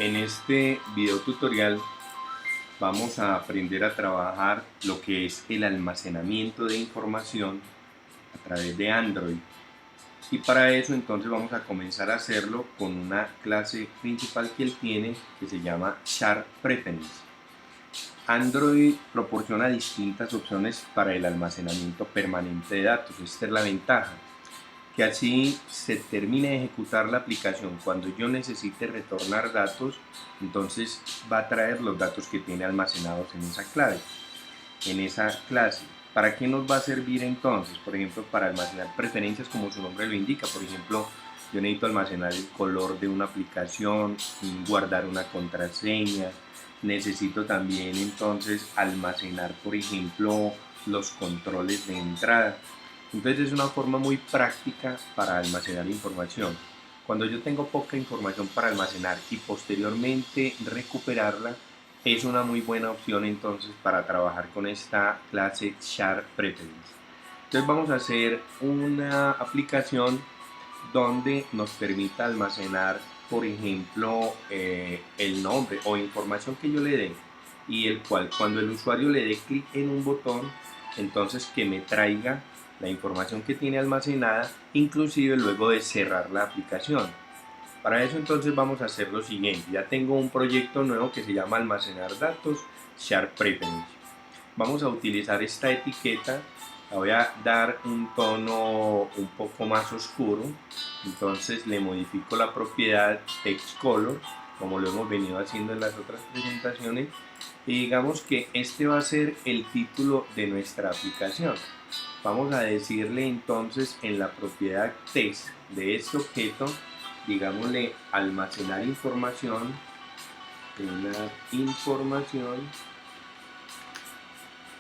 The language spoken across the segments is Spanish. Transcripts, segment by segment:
En este video tutorial vamos a aprender a trabajar lo que es el almacenamiento de información a través de Android. Y para eso entonces vamos a comenzar a hacerlo con una clase principal que él tiene que se llama Sharp Preference. Android proporciona distintas opciones para el almacenamiento permanente de datos. Esta es la ventaja, que así se termine de ejecutar la aplicación cuando yo necesite retornar datos, entonces va a traer los datos que tiene almacenados en esa clave, en esa clase. ¿Para qué nos va a servir entonces? Por ejemplo, para almacenar preferencias como su nombre lo indica. Por ejemplo, yo necesito almacenar el color de una aplicación, guardar una contraseña. Necesito también entonces almacenar, por ejemplo, los controles de entrada. Entonces es una forma muy práctica para almacenar información. Cuando yo tengo poca información para almacenar y posteriormente recuperarla, es una muy buena opción entonces para trabajar con esta clase Sharp Preference. Entonces vamos a hacer una aplicación donde nos permita almacenar, por ejemplo, el nombre o información que yo le dé, y el cual cuando el usuario le dé clic en un botón, entonces que me traiga la información que tiene almacenada, inclusive luego de cerrar la aplicación. Para eso entonces vamos a hacer lo siguiente. Ya tengo un proyecto nuevo que se llama almacenar datos Sharp Preference. Vamos a utilizar esta etiqueta, la voy a dar un tono un poco más oscuro, entonces le modifico la propiedad text color como lo hemos venido haciendo en las otras presentaciones, y digamos que este va a ser el título de nuestra aplicación. Vamos a decirle entonces en la propiedad text de este objeto, digámosle almacenar información,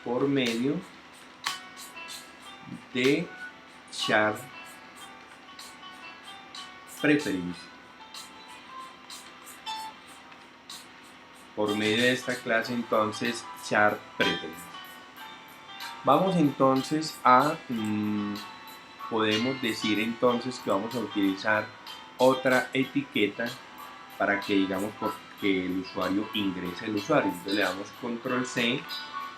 por medio de Sharp Preference. Por medio de esta clase entonces Sharp Preference. Vamos entonces a, podemos decir entonces que vamos a utilizar otra etiqueta para que digamos porque el usuario ingrese el usuario. Entonces le damos control C,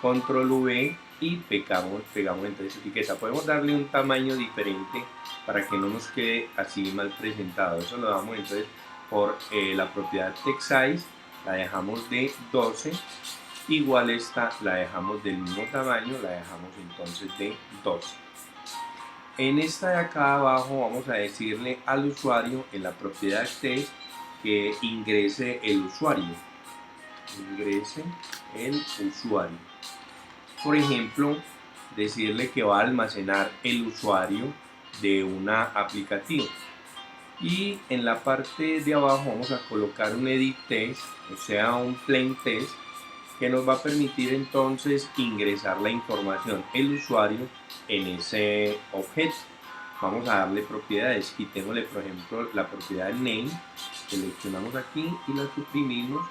control V y pegamos entonces etiqueta. Podemos darle un tamaño diferente para que no nos quede así mal presentado. Eso lo damos entonces por la propiedad text size, la dejamos de 12, igual esta la dejamos del mismo tamaño, la dejamos entonces de 12. En esta de acá abajo vamos a decirle al usuario en la propiedad text que ingrese el usuario. Por ejemplo, decirle que va a almacenar el usuario de una aplicación. Y en la parte de abajo vamos a colocar un edit text, o sea un plain text, que nos va a permitir entonces ingresar la información, el usuario, en ese objeto. Vamos a darle propiedades, quitémosle por ejemplo la propiedad name, seleccionamos aquí y la suprimimos,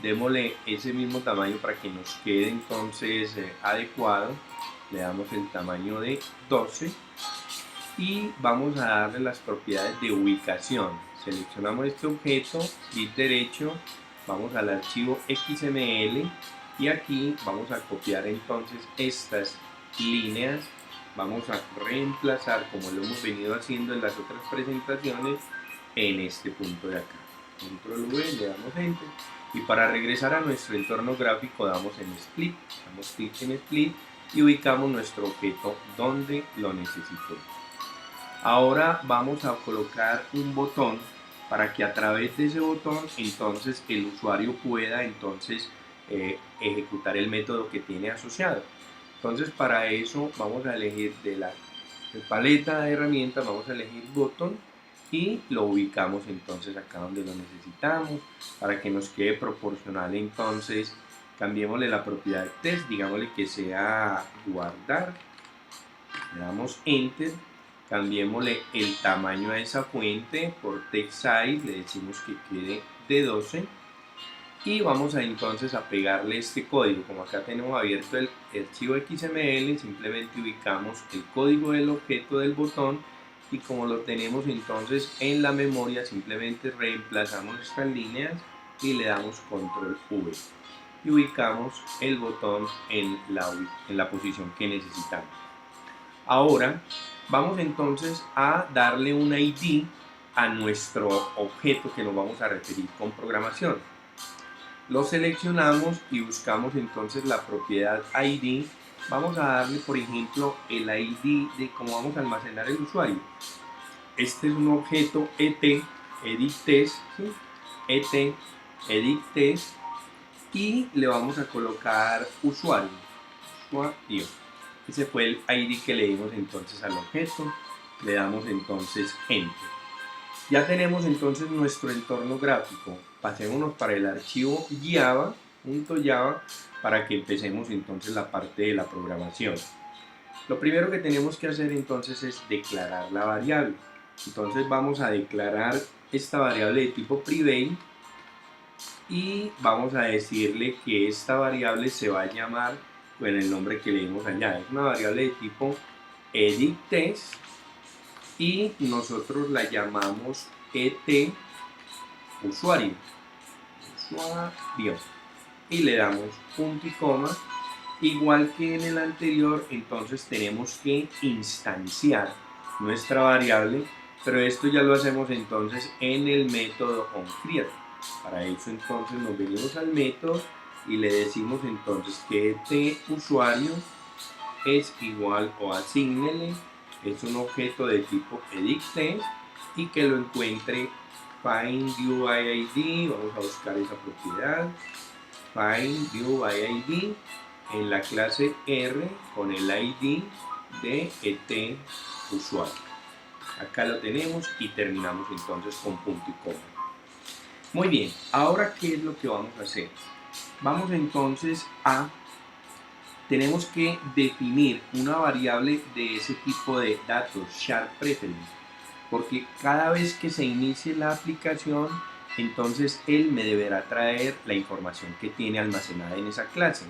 démosle ese mismo tamaño para que nos quede entonces adecuado, le damos el tamaño de 12 y vamos a darle las propiedades de ubicación. Seleccionamos este objeto, clic derecho, vamos al archivo XML y aquí vamos a copiar entonces estas líneas, vamos a reemplazar como lo hemos venido haciendo en las otras presentaciones en este punto de acá. Control V, le damos Enter y para regresar a nuestro entorno gráfico damos en Split, damos clic en Split y ubicamos nuestro objeto donde lo necesitemos. Ahora vamos a colocar un botón para que a través de ese botón entonces el usuario pueda entonces ejecutar el método que tiene asociado. Entonces para eso vamos a elegir de la paleta de herramientas, vamos a elegir botón y lo ubicamos entonces acá donde lo necesitamos para que nos quede proporcional. Entonces cambiémosle la propiedad text, digámosle que sea guardar, le damos enter. Cambiémosle el tamaño a esa fuente por text size, le decimos que quede de 12 y vamos a entonces a pegarle este código. Como acá tenemos abierto el archivo XML, simplemente ubicamos el código del objeto del botón y como lo tenemos entonces en la memoria, simplemente reemplazamos estas líneas y le damos control V y ubicamos el botón en la posición que necesitamos. Ahora vamos entonces a darle un ID a nuestro objeto que nos vamos a referir con programación. Lo seleccionamos y buscamos entonces la propiedad ID. Vamos a darle, por ejemplo, el ID de cómo vamos a almacenar el usuario. Este es un objeto editTest, ¿sí? editTest, y le vamos a colocar usuario. Ese fue el ID que le dimos entonces al objeto. Le damos entonces Enter. Ya tenemos entonces nuestro entorno gráfico. Pasémonos para el archivo Java para que empecemos entonces la parte de la programación. Lo primero que tenemos que hacer entonces es declarar la variable. Entonces vamos a declarar esta variable de tipo private y vamos a decirle que esta variable se va a llamar con el nombre que le dimos allá. Es una variable de tipo editTest y nosotros la llamamos usuario y le damos punto y coma. Igual que en el anterior, entonces tenemos que instanciar nuestra variable, pero esto ya lo hacemos entonces en el método onCreate. Para eso entonces nos venimos al método y le decimos entonces que usuario es igual o asignele, es un objeto de tipo editTest y que lo encuentre findUID. Vamos a buscar esa propiedad, findUID, en la clase R con el ID de usuario. Acá lo tenemos y terminamos entonces con punto y coma. Muy bien, ahora ¿qué es lo que vamos a hacer? Vamos entonces tenemos que definir una variable de ese tipo de datos, sharpPreference, porque cada vez que se inicie la aplicación, entonces él me deberá traer la información que tiene almacenada en esa clase.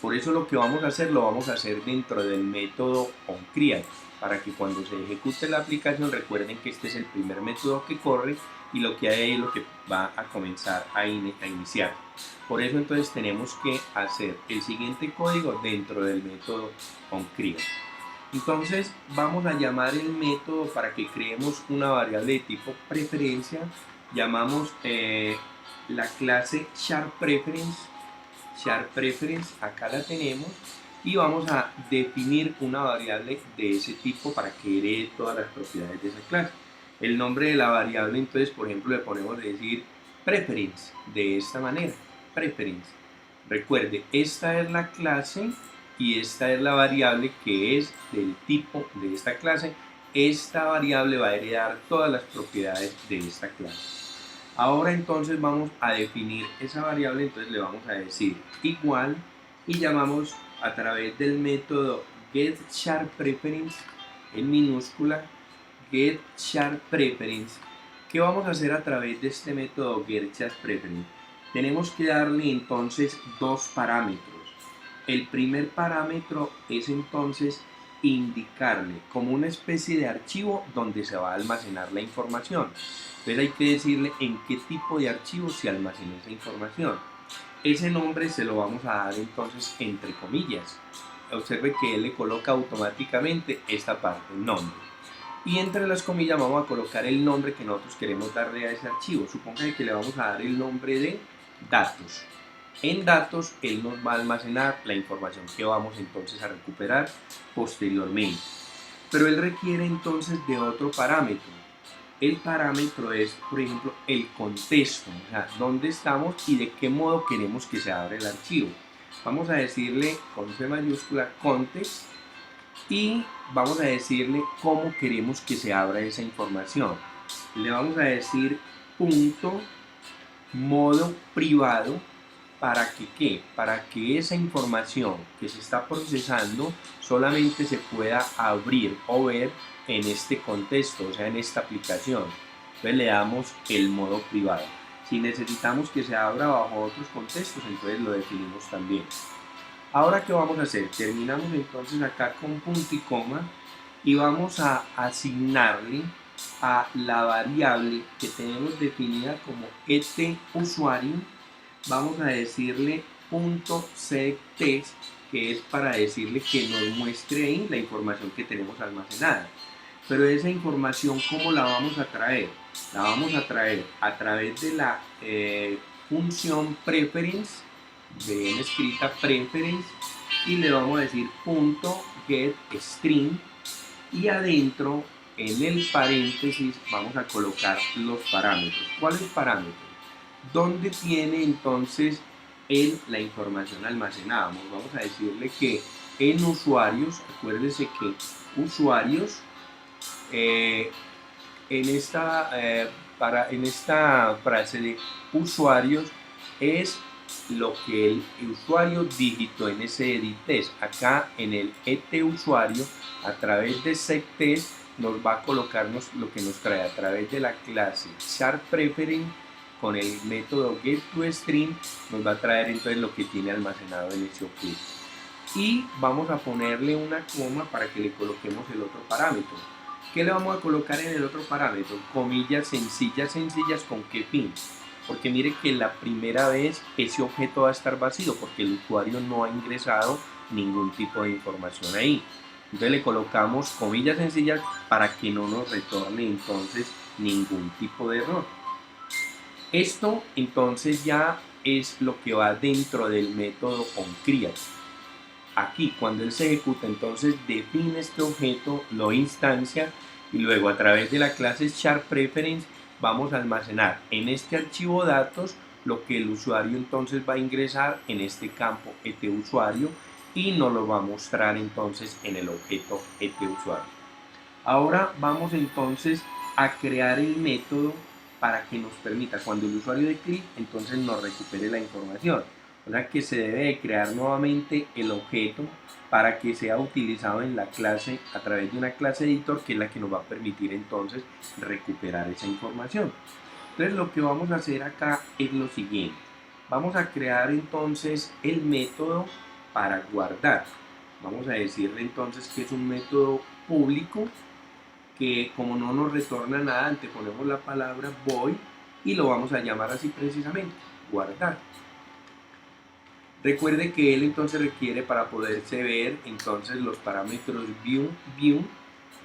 Por eso lo que vamos a hacer, lo vamos a hacer dentro del método onCreate, para que cuando se ejecute la aplicación recuerden que este es el primer método que corre y lo que hay ahí es lo que va a comenzar a iniciar. Por eso entonces tenemos que hacer el siguiente código dentro del método onCreate. Entonces vamos a llamar el método para que creemos una variable de tipo preferencia. Llamamos la clase sharpPreference, acá la tenemos, y vamos a definir una variable de ese tipo para que herede todas las propiedades de esa clase. El nombre de la variable, entonces, por ejemplo, le ponemos decir preference, de esta manera, preference. Recuerde, esta es la clase y esta es la variable que es del tipo de esta clase. Esta variable va a heredar todas las propiedades de esta clase. Ahora entonces vamos a definir esa variable, entonces le vamos a decir igual y llamamos a través del método getSharpPreference en minúscula, getSharpPreference. ¿Qué vamos a hacer a través de este método getSharpPreference? Tenemos que darle entonces dos parámetros. El primer parámetro es entonces indicarle como una especie de archivo donde se va a almacenar la información. Entonces hay que decirle en qué tipo de archivo se almacena esa información. Ese nombre se lo vamos a dar entonces entre comillas. Observe que él le coloca automáticamente esta parte, nombre. Y entre las comillas vamos a colocar el nombre que nosotros queremos darle a ese archivo. Suponga que le vamos a dar el nombre de datos. En datos él nos va a almacenar la información que vamos entonces a recuperar posteriormente. Pero él requiere entonces de otro parámetro. El parámetro es, por ejemplo, el contexto, o sea, dónde estamos y de qué modo queremos que se abra el archivo. Vamos a decirle con C mayúscula context y vamos a decirle cómo queremos que se abra esa información. Le vamos a decir punto modo privado. ¿Para que qué? Para que esa información que se está procesando solamente se pueda abrir o ver en este contexto, o sea, en esta aplicación. Entonces le damos el modo privado. Si necesitamos que se abra bajo otros contextos, entonces lo definimos también. Ahora, ¿qué vamos a hacer? Terminamos entonces acá con punto y coma y vamos a asignarle a la variable que tenemos definida como usuario, vamos a decirle .settest, que es para decirle que nos muestre ahí la información que tenemos almacenada. Pero esa información, ¿cómo la vamos a traer? La vamos a traer a través de la función preference, bien escrita preference, y le vamos a decir .getString, y adentro en el paréntesis vamos a colocar los parámetros. ¿Cuáles parámetros? ¿Dónde tiene entonces la información almacenada? Vamos a decirle que en usuarios, acuérdese que usuarios, en esta frase de usuarios es lo que el usuario digitó en ese edit test. Acá en el usuario, a través de settest, nos va a colocarnos lo que nos trae a través de la clase sharpPreference. Con el método getToString nos va a traer entonces lo que tiene almacenado en ese objeto. Y vamos a ponerle una coma para que le coloquemos el otro parámetro. ¿Qué le vamos a colocar en el otro parámetro? Comillas sencillas, ¿con qué fin? Porque mire que la primera vez ese objeto va a estar vacío porque el usuario no ha ingresado ningún tipo de información ahí. Entonces le colocamos comillas sencillas para que no nos retorne entonces ningún tipo de error. Esto entonces ya es lo que va dentro del método onCreate. Aquí cuando él se ejecuta, entonces define este objeto, lo instancia, y luego a través de la clase sharpPreference vamos a almacenar en este archivo datos lo que el usuario entonces va a ingresar en este campo usuario, y nos lo va a mostrar entonces en el objeto usuario. Ahora vamos entonces a crear el método para que nos permita, cuando el usuario dé clic, entonces nos recupere la información. O sea que se debe de crear nuevamente el objeto para que sea utilizado en la clase a través de una clase editor, que es la que nos va a permitir entonces recuperar esa información. Entonces lo que vamos a hacer acá es lo siguiente. Vamos a crear entonces el método para guardar. Vamos a decirle entonces que es un método público, que como no nos retorna nada, anteponemos la palabra void y lo vamos a llamar así precisamente, guardar. Recuerde que él entonces requiere, para poderse ver, entonces los parámetros view,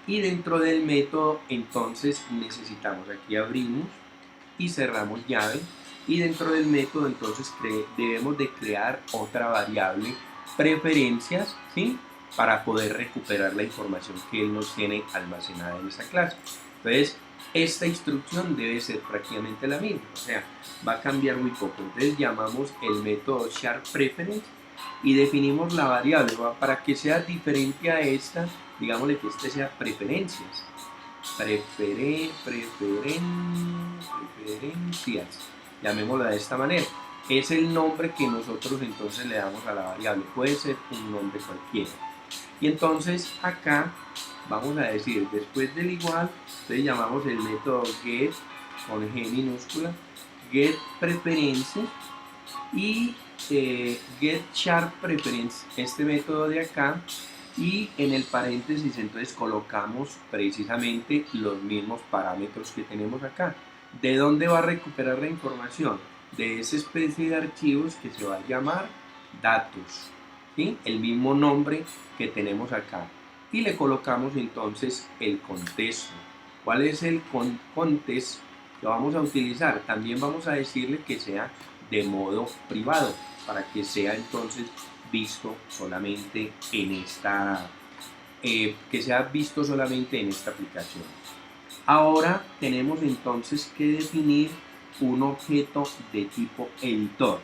y dentro del método entonces necesitamos, aquí abrimos y cerramos llave, y dentro del método entonces debemos de crear otra variable preferencias, ¿sí?, para poder recuperar la información que él nos tiene almacenada en esa clase. Entonces esta instrucción debe ser prácticamente la misma, o sea, va a cambiar muy poco. Entonces llamamos el método sharpPreference y definimos la variable, ¿va?, para que sea diferente a esta, digámosle que este sea preferencias, preferencias, llamémosla de esta manera. Es el nombre que nosotros entonces le damos a la variable, puede ser un nombre cualquiera. Y entonces acá vamos a decir, después del igual, entonces llamamos el método get, con G minúscula, get preferences, y get sharpPreference, este método de acá, y en el paréntesis entonces colocamos precisamente los mismos parámetros que tenemos acá. ¿De dónde va a recuperar la información? De esa especie de archivos que se va a llamar datos, ¿sí?, el mismo nombre que tenemos acá, y le colocamos entonces el contexto. ¿Cuál es el contexto que vamos a utilizar? También vamos a decirle que sea de modo privado, para que sea entonces visto solamente en esta aplicación. Ahora tenemos entonces que definir un objeto de tipo editor.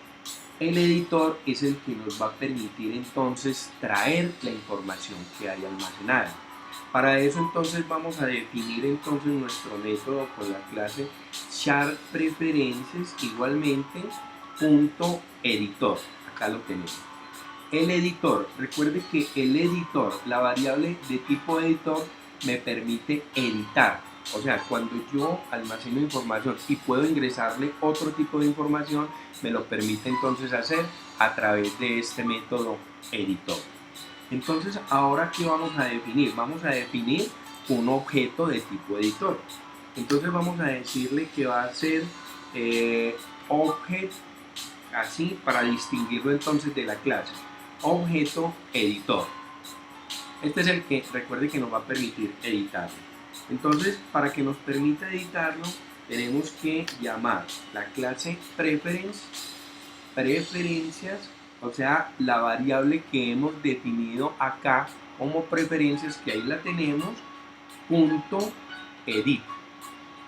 El editor es el que nos va a permitir entonces traer la información que hay almacenada. Para eso entonces vamos a definir entonces nuestro método con la clase sharpPreferences, igualmente .editor. Acá lo tenemos. El editor, recuerde que el editor, la variable de tipo editor, me permite editar. O sea, cuando yo almaceno información y puedo ingresarle otro tipo de información, me lo permite entonces hacer a través de este método editor. Entonces, ahora, ¿qué vamos a definir? Vamos a definir un objeto de tipo editor. Entonces vamos a decirle que va a ser object, así para distinguirlo entonces de la clase, objeto editor. Este es el que recuerde que nos va a permitir editarlo. Entonces, para que nos permita editarlo, tenemos que llamar la clase preferencias, o sea, la variable que hemos definido acá como preferencias, que ahí la tenemos, punto edit,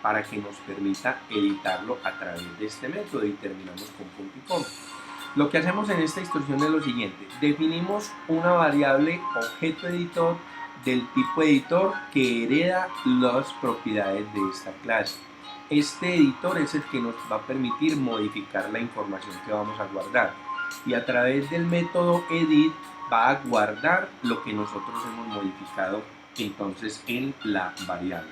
para que nos permita editarlo a través de este método, y terminamos con punto y coma. Lo que hacemos en esta instrucción es lo siguiente: definimos una variable objeto editor del tipo editor que hereda las propiedades de esta clase. Este editor es el que nos va a permitir modificar la información que vamos a guardar, y a través del método edit va a guardar lo que nosotros hemos modificado entonces en la variable.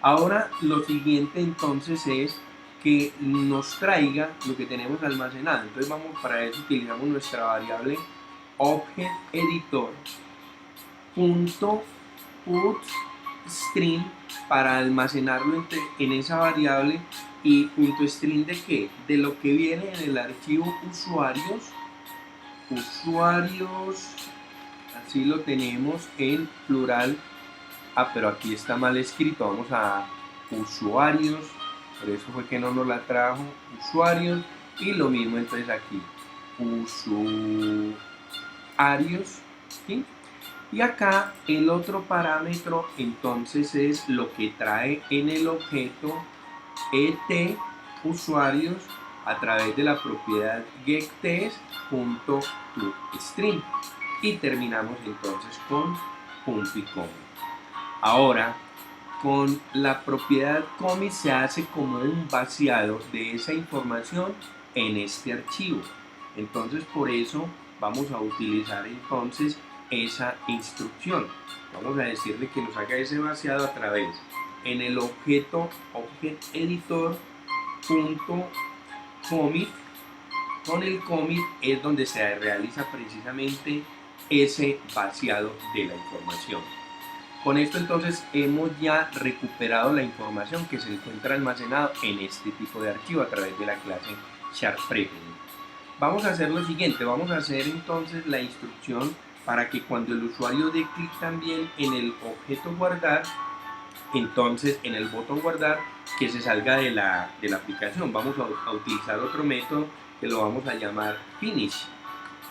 Ahora lo siguiente entonces es que nos traiga lo que tenemos almacenado. Entonces para eso utilizamos nuestra variable object editor punto put string para almacenarlo en esa variable, y punto string de qué, de lo que viene en el archivo usuarios, así lo tenemos en plural. Pero aquí está mal escrito, vamos a usuarios, por eso fue que no nos la trajo, usuarios, y lo mismo entonces aquí, usuarios, ¿sí? Y acá el otro parámetro entonces es lo que trae en el objeto et usuarios a través de la propiedad getTest.toString, y terminamos entonces con punto y coma. Ahora, con la propiedad commit se hace como un vaciado de esa información en este archivo. Entonces, por eso vamos a utilizar entonces esa instrucción. Vamos a decirle que nos haga ese vaciado a través en el objeto object editor punto commit. Con el commit es donde se realiza precisamente ese vaciado de la información. Con esto entonces hemos ya recuperado la información que se encuentra almacenada en este tipo de archivo a través de la clase sharp-preference. Vamos a hacer lo siguiente: vamos a hacer entonces la instrucción para que cuando el usuario dé clic también en el objeto guardar, entonces en el botón guardar, que se salga de la aplicación. Vamos a utilizar otro método que lo vamos a llamar finish.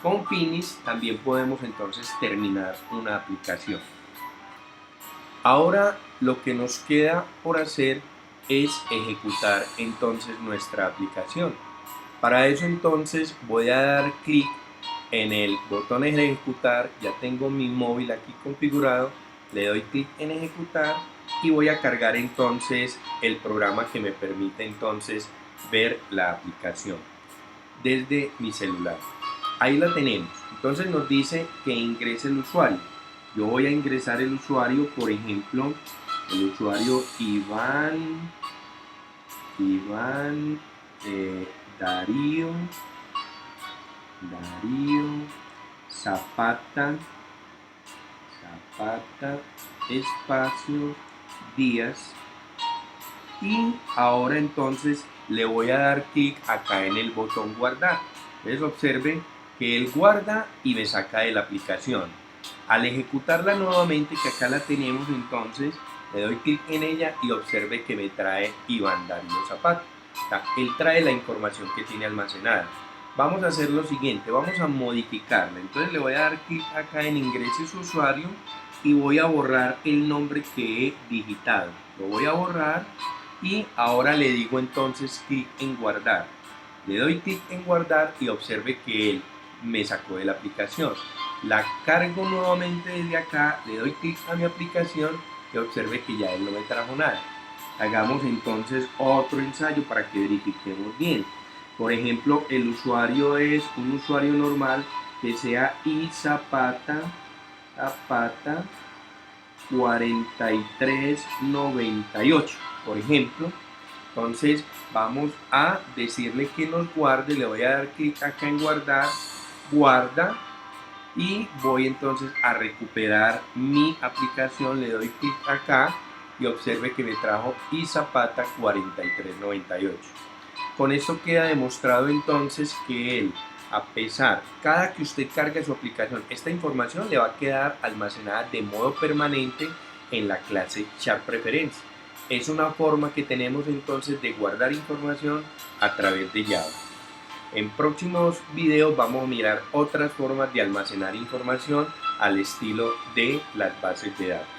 Con finish también podemos entonces terminar una aplicación. Ahora lo que nos queda por hacer es ejecutar entonces nuestra aplicación. Para eso entonces voy a dar clic en el botón ejecutar. Ya tengo mi móvil aquí configurado, le doy clic en ejecutar y voy a cargar entonces el programa que me permite entonces ver la aplicación desde mi celular. Ahí la tenemos. Entonces nos dice que ingrese el usuario. Yo voy a ingresar el usuario, por ejemplo, el usuario Iván Darío Zapata espacio Díaz, y ahora entonces le voy a dar clic acá en el botón guardar. Entonces observe que él guarda y me saca de la aplicación. Al ejecutarla nuevamente, que acá la tenemos, entonces le doy clic en ella y observe que me trae Iván Darío Zapata. O sea, él trae la información que tiene almacenada. Vamos a hacer lo siguiente: vamos a modificarla. Entonces le voy a dar clic acá en ingrese su usuario y voy a borrar el nombre que he digitado. Lo voy a borrar y ahora le digo entonces clic en guardar. Le doy clic en guardar y observe que él me sacó de la aplicación. La cargo nuevamente desde acá, le doy clic a mi aplicación y observe que ya él no me trajo nada. Hagamos entonces otro ensayo para que verifiquemos bien. Por ejemplo, el usuario es un usuario normal, que sea izapata 4398, por ejemplo. Entonces vamos a decirle que nos guarde. Le voy a dar clic acá en guardar, guarda, y voy entonces a recuperar mi aplicación. Le doy clic acá y observe que me trajo Izapata 4398. Con esto queda demostrado entonces que él, a pesar, cada que usted cargue su aplicación, esta información le va a quedar almacenada de modo permanente en la clase Chat Preferencia. Es una forma que tenemos entonces de guardar información a través de Java. En próximos videos vamos a mirar otras formas de almacenar información al estilo de las bases de datos.